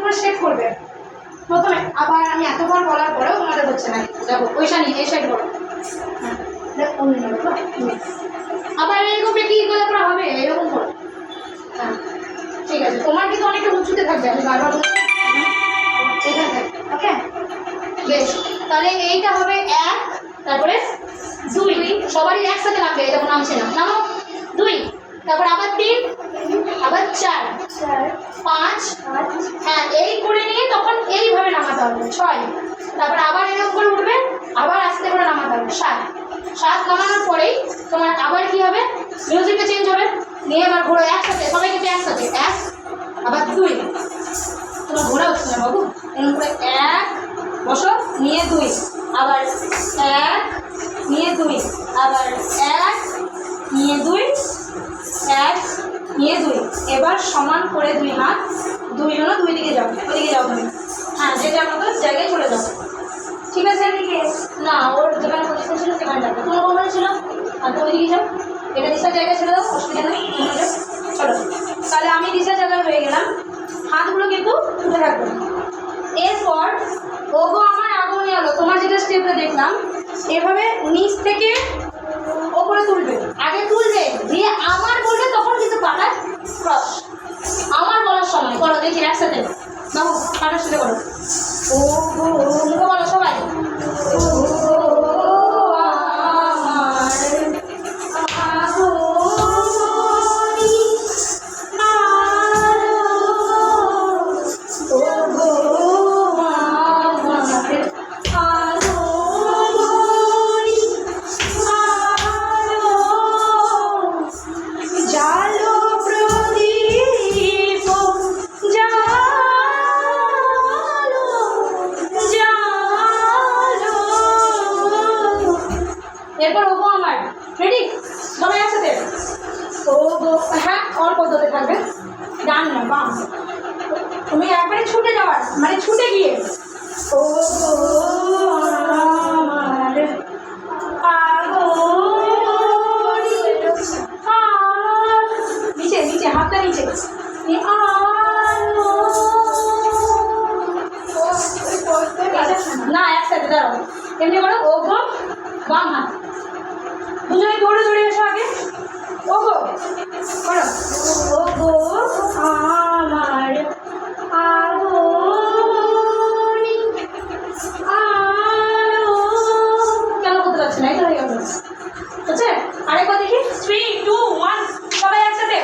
করে স্টেপ করবে প্রথমে। আবার আমি এতবার বলার পরেও তোমাদের হচ্ছে না, দেখো পয়সা নিয়ে এই সাইড করো, হ্যাঁ আবার এরকম কি করে করা হবে, এরকম করো, হ্যাঁ ঠিক আছে। তোমার কিন্তু অনেকটা উঁচুতে থাকবে, আমি বারবার এখানে থাকবে, ওকে বেশ। তাহলে এইটা হবে 1, তারপরে 2, সবারই একসাথে নামবে, এটা নামছে না, নামো 2, তারপর আবার 3, আবার 4, 5, হ্যাঁ এই করে নিয়ে তখন এইভাবে নামাতে হবে 6, তারপর আবার এরকম করে উঠবে, আবার আস্তে করে নামাতে হবে 7 নামানোর পরেই তোমার আবার কি হবে, মিউজিকটা চেঞ্জ হবে, নিয়ে এবার ঘোরো একসাথে, সবাই কিন্তু একসাথে 1, আবার 2, তোমার ঘোরা হচ্ছে না বাবু, এরকম করে 1 বসো, নিয়ে 2, আবার 1 নিয়ে 2, আবার 1 নিয়ে 2, 1 নিয়ে 2, এবার সমান করে 2 হাত, 2 জন্য 2 দিকে যাও, ওইদিকে যাও তুমি, হ্যাঁ যেটা মতো জায়গায় চলে যাও, ঠিক আছে। এদিকে না, ওর যেখানে পজিশন ছিল সেখানে যাবে, তোমার কোনখানে ছিল, আর তুমি ওইদিকে যাও, এটা দিশার জায়গায় ছেড়ে দাও, অসুবিধা নেই, চলো। তাহলে আমি দিশার জায়গায় হয়ে গেলাম, হাতগুলো কিন্তু উঠে থাকবে। এরপর ওগো আমার আগমনী আলো, তোমার যেটা স্টেপটা দেখলাম এভাবে নিচ থেকে ওপরে তুলবে, আগে তুলবে দিয়ে আমার বলবে, তখন কিন্তু পাটার ক্রস, আমার বলার সময় করো, দেখি একসাথে বাবু পাটার সাথে করো, ও মুখে বলো সবাই, এরপর ওগো আমার, রেডি সবাই একসাথে, ওগো, হ্যাঁ অল পদ্ধতি থাকবে, ডান না বাম, তুমি একবারে ছুটে যাওয়ার মানে ছুটে গিয়ে, ওগো আমার নিচে নিচে হাতটা নিচে, না একসাথে দাঁড়াও, এমনি করো, ওগো বাম হাত, দুজনে দৌড়ে দৌড়ে এসো আগে, ওগো করো, ওগো আমার আগমনী আলো, কেন করতে পারছি না, এটা হয়ে গেল, বুঝছে? আরেকবার দেখি, 3, 2, 1 সবাই একসাথে,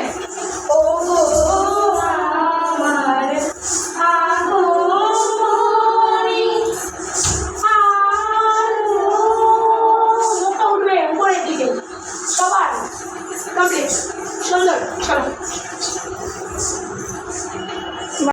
ওগো আমার আগমনী আলো, মুখটা উঠবে উপরের দিকে, সবার কমপ্লিট, সুন্দর, চলো।